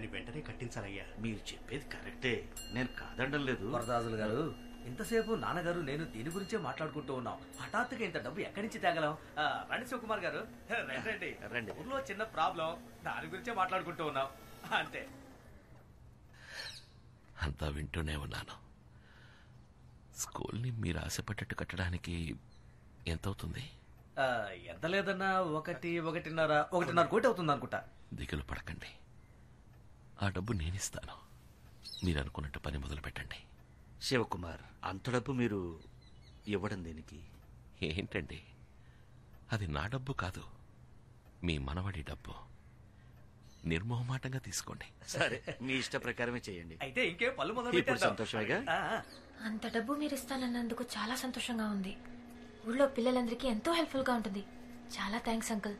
దాన్ని వెంటనే కట్టించాలయ్యా. మీరు చెప్పేది కరెక్టే, నేను కాదనడం లేదు. వరదాజులు గారు, ఇంతసేపు నాన్నగారు నేను దీని గురించే మాట్లాడుకుంటూ ఉన్నాం. హఠాత్తుగా ఇంత డబ్బు ఎక్కడి నుంచి తేగలం? రండి శివకుమార్ గారు, రండి రండి. ఊర్లో చిన్న ప్రాబ్లం, దాని గురించే మాట్లాడుకుంటూ ఉన్నాం అంతే. అంతా వింటూనే ఉన్నాను. స్కూల్ని మీరు ఆశపడ్డట్టు కట్టడానికి ఎంత అవుతుంది? ఎంత లేదన్నా 1.5 కోటి అవుతుంది అనుకుంటా. దిగులు పడకండి, ఆ డబ్బు నేనిస్తాను. మీరు అనుకున్నట్టు పని మొదలు పెట్టండి. శివకుమార్, అంత డబ్బు మీరు ఇవ్వడం దేనికి? ఏంటండి, అది నా డబ్బు కాదు, మీ మనవడి డబ్బు. నిర్మోహమాటంగా తీసుకోండి. సరే, మీ ఇష్ట ప్రకారమే చేయండి. అయితే ఇంకే పళ్ళు మొదలు ఇప్పుడు సంతోషమేగా? అంత డబ్బు మీరు ఇస్తానన్నందుకు చాలా సంతోషంగా ఉంది. ఊళ్ళో పిల్లలందరికీ ఎంతో హెల్ప్ఫుల్ గా ఉంటుంది. చాలా థ్యాంక్స్ అంకుల్.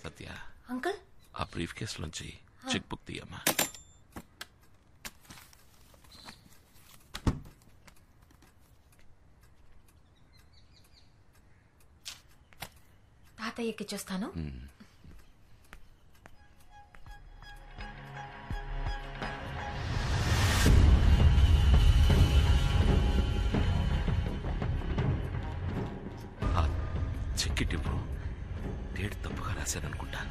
సత్య, అంకుల్ ఆ బ్రీఫ్ కేసులోంచి చెక్ బుక్ తీయమ్మా. తాతయ్యకి చూస్తాను. చెక్ ఇవ్వు, డేట్ తప్పుగా రాశాననుకుంటా.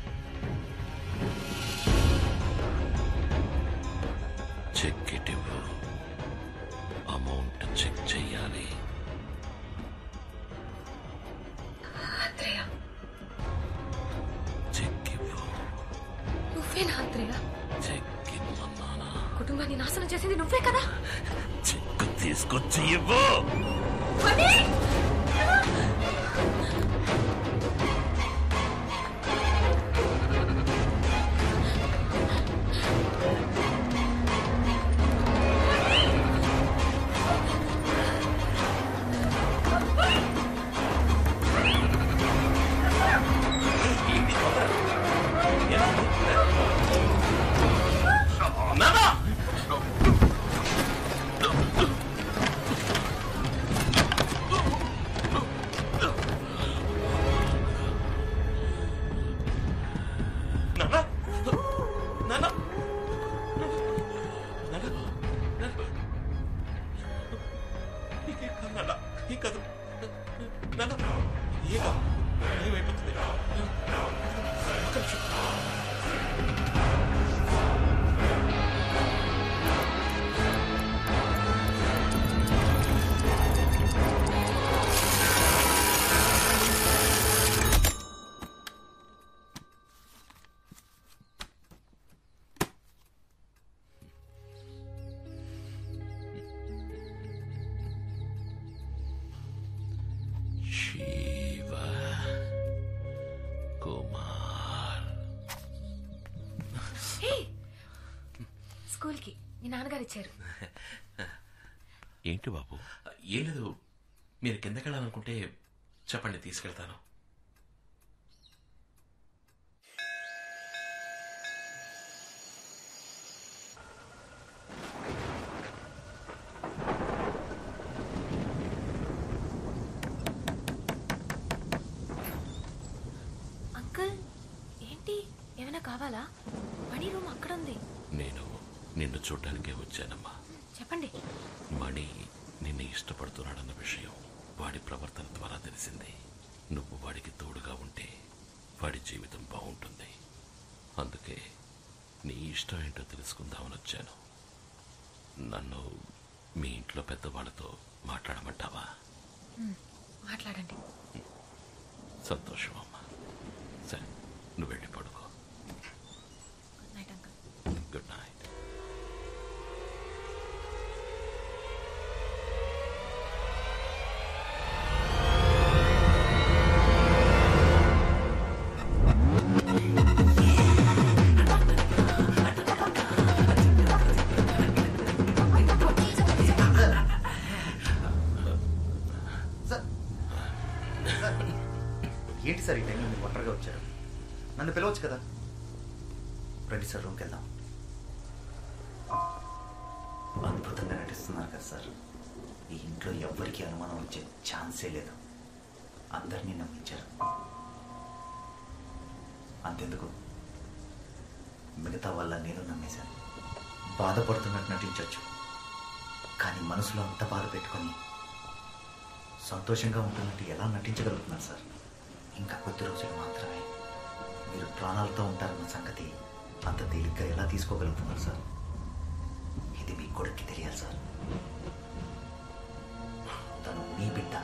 చెక్ ఇవ్వు, అమౌంట్ చెక్ చెయ్యాలి. చెక్ ఇవ్వు. నువ్వేనా ఆత్రేయ? చెక్ ఇవ్వమన్నానా? కుటుంబాన్ని నాశనం చేసింది నువ్వే కదా? చెక్ తీసుకొచ్చి ఇవ్వు. స్కూల్కి మీ నాన్నగారు ఇచ్చారు. ఏంటి బాబు? ఏం లేదు, మీరు కిందకెళ్ళాలనుకుంటే చెప్పండి, తీసుకెళ్తాను. అంకుల్, ఏంటి ఏమైనా కావాలా? మణి రూమ్ అక్కడ ఉంది. నేను నిన్ను చూడ్డానికే వచ్చానమ్మా. చెప్పండి. మణి నిన్ను ఇష్టపడుతున్నాడన్న విషయం వాడి ప్రవర్తన ద్వారా తెలిసింది. నువ్వు వాడికి తోడుగా ఉంటే వాడి జీవితం బాగుంటుంది. అందుకే నీ ఇష్టం ఏంటో తెలుసుకుందామని వచ్చాను. నన్ను మీ ఇంట్లో పెద్దవాళ్ళతో మాట్లాడమంటావా? మాట్లాడండి. సంతోషం అమ్మా. సరే, నువ్వు వెళ్ళి పడుకో. Good night uncle. Good night. ఏంటి సార్ ఈ టైంలో మీరు ఒంటరిగా వచ్చారు? నన్ను పిలవచ్చు కదా. రండి సార్, రూమ్కి వెళ్దాం. అద్భుతంగా నటిస్తున్నారు కదా సార్. ఈ ఇంట్లో ఎవ్వరికీ అనుమానం వచ్చే ఛాన్సే లేదు. అందరినీ నమ్మించారు. అంతెందుకు, మిగతా వాళ్ళ నేను నమ్మేశాను. బాధపడుతున్నట్టు నటించవచ్చు, కానీ మనసులో అంత బాధ పెట్టుకొని సంతోషంగా ఉంటున్నట్టు ఎలా నటించగలుగుతున్నారు సార్? ఇంకా కొద్ది రోజులు మాత్రమే మీరు ప్రాణాలతో ఉంటారన్న సంగతి అంత తేలిగ్గా ఎలా తీసుకోగలుగుతున్నారు సార్? ఇది మీ కొడుక్కి తెలియాలి సార్. తను మీ బిడ్డ,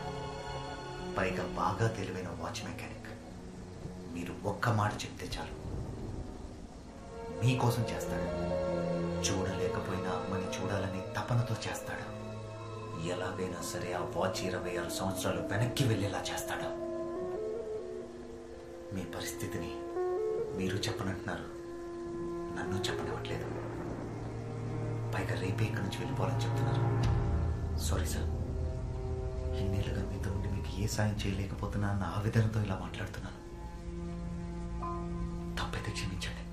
పైగా బాగా తెలివైన వాచ్ మెకానిక్. మీరు ఒక్క మాట చెప్తే చాలు, మీకోసం చేస్తాడు. చూడలేకపోయినా అమ్మని చూడాలని తపనతో చేస్తాడు. ఎలాగైనా సరే ఆ వాచ్ 26 సంవత్సరాలు వెనక్కి వెళ్ళేలా చేస్తాడు. మీ పరిస్థితిని మీరు చెప్పనంటున్నారు, నన్ను చెప్పనివ్వట్లేదు. పైగా రేపే ఇక్కడి నుంచి వెళ్ళిపోవాలని చెప్తున్నారు. సారీ సార్, ఇన్నేళ్ళుగా మీతో ఉండి మీకు ఏ సాయం చేయలేకపోతున్నా అన్న ఆవేదనతో ఇలా మాట్లాడుతున్నాను. తప్పైతే క్షమించండి.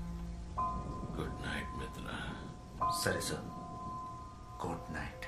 గుడ్ నైట్ మిత్ర. సరే సార్, గుడ్ నైట్.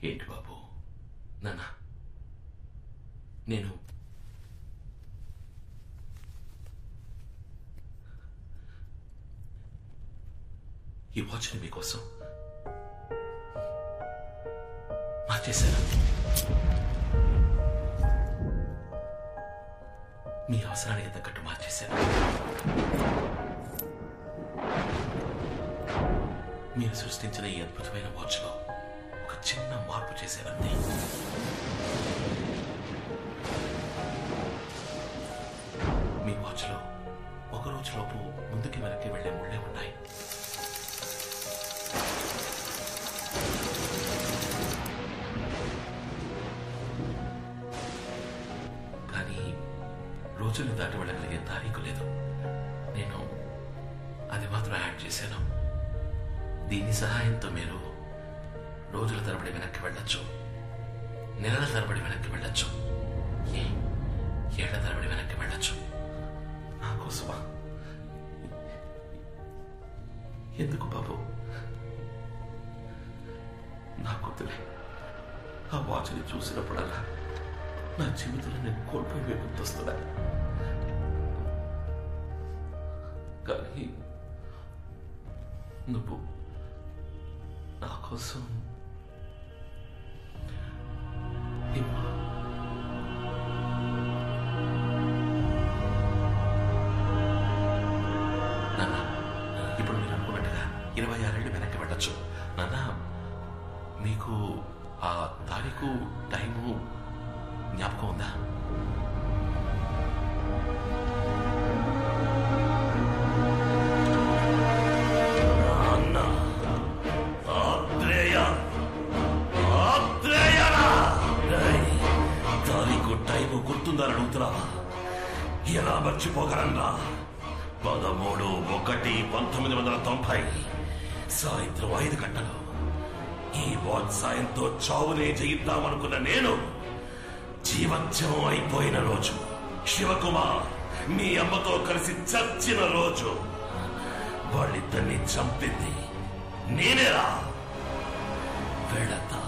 ఏంటి బాబు? నాన్న, నేను ఈ వాచ్ని మీకోసం మార్చేశాను. మీ అవసరానికి తగ్గట్టు మార్చేశాను. మీరు సృష్టించిన ఈ అద్భుతమైన వాచ్లో ఒక చిన్న మార్పు చేశానంతే. మీ వాచ్లో ఒక రోజులోపు ముందుకి వెనక్కి వెళ్లే ముళ్ళే ఉన్నాయి. కానీ రోజుల్ని దాటి వెళ్ళగలిగే తారీఖు లేదు. నేను అది మాత్రం యాడ్ చేశాను. దీని సహాయంతో మీరు రోజుల తరబడి వెనక్కి వెళ్ళొచ్చు, నెలల తరబడి వెనక్కి వెళ్ళొచ్చు, ఏళ్ల తరబడి వెనక్కి వెళ్ళొచ్చు. నా కోసమా? ఎందుకు బాబు? నా కూతురే ఆ వాచ్ని చూసినప్పుడల్లా నా జీవితంలో నేను కోల్పోయి గుర్తొస్తున్నా. కానీ నువ్వు నా కోసం నాన్న, ఇప్పుడు మీరు అనుకున్నట్టుగా 26 ఏళ్ళు వెనక్కి వెళ్ళొచ్చు. నాన్న, మీకు ఆ తారీఖు టైము జ్ఞాపకం ఉందా? గుర్తుందని అడుగుతున్నావా? ఎలా మర్చిపోగలన్నా? 13/1/1990 సాయంత్రం 5 గంటలు ఈ వాచ్ సాయంతో చావునే జయిద్దామనుకున్న నేను జీవత్యమం అయిపోయిన రోజు, శివకుమార్ మీ అమ్మతో కలిసి చచ్చిన రోజు, వాళ్ళిద్దరిని చంపింది నేనేరా. వెళతా,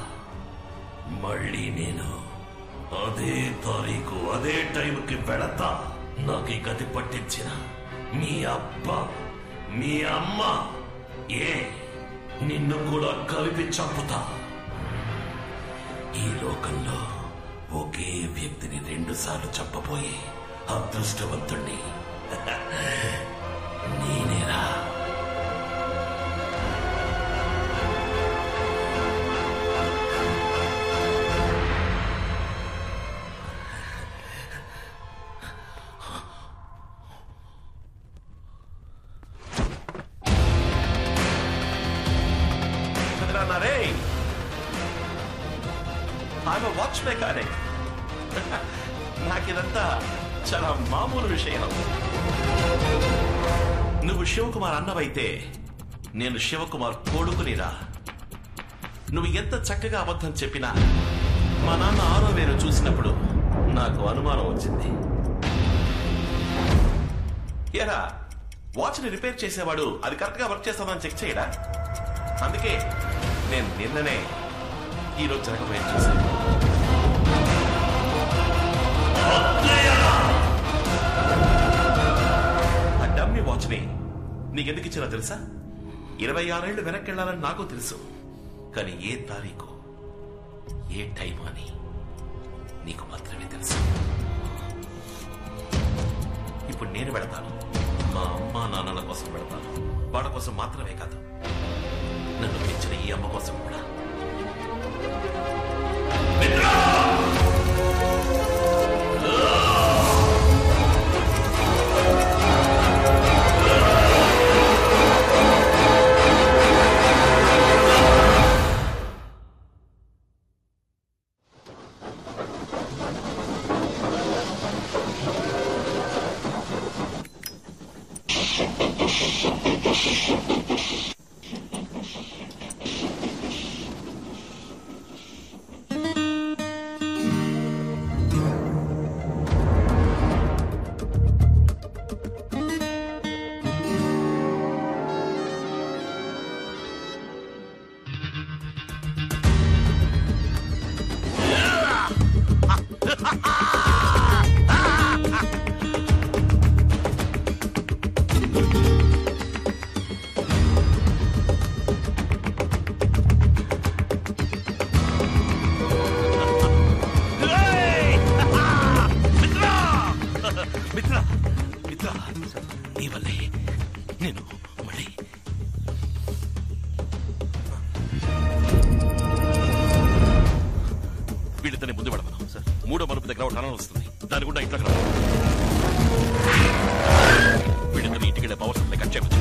మళ్ళీ నేను అదే తారీఖు అదే టైంకి వెళతా. నాకు ఈ గతి పట్టించిన మీ అబ్బా మీ అమ్మ నిన్ను కూడా కలిపి చంపుతా. ఈ లోకంలో ఒకే వ్యక్తిని 2 సార్లు చంపబోయే అదృష్టవంతుణ్ణి నేనేరా. Watch mechanic. నాకిదంతా చాలా మామూలు విషయం. నువ్వు శివకుమార్ అన్నవైతే నేను శివకుమార్ కొడుకునిరా. నువ్వు ఎంత చక్కగా అబద్ధం చెప్పినా మా నాన్న 6వ వేలు చూసినప్పుడు నాకు అనుమానం వచ్చింది. ఎరా, వాచ్ని రిపేర్ చేసేవాడు అది కరెక్ట్ గా వర్క్ చేస్తామని చెక్ చేయడా? అందుకే నేను నిన్ననే ఈరోజు జరగబోయే చూశాను. ఆ డమ్మీ వాచ్ని నీకెందుకు ఇచ్చినా తెలుసా? 26 ఏళ్లు వెనక్కి వెళ్ళాలని నాకు తెలుసు, కానీ ఏ తారీఖు ఏ టైం అని నీకు మాత్రమే తెలుసు. ఇప్పుడు నేను వెళతాను, మా అమ్మా నాన్నల కోసం వెళతాను. వాళ్ళ కోసం మాత్రమే కాదు, నన్ను పెంచిన ఈ అమ్మ కోసం కూడా. వీళ్ళిద్దరిని ముందు పెడతాను. 3వ మలుపు దగ్గర టనల్ వస్తుంది, దాని కూడా ఇంట్లోకి రా. వీళ్ళిద్దరిని ఇంటికి వెళ్ళే పవర్ సప్లై కట్ చేయవచ్చు.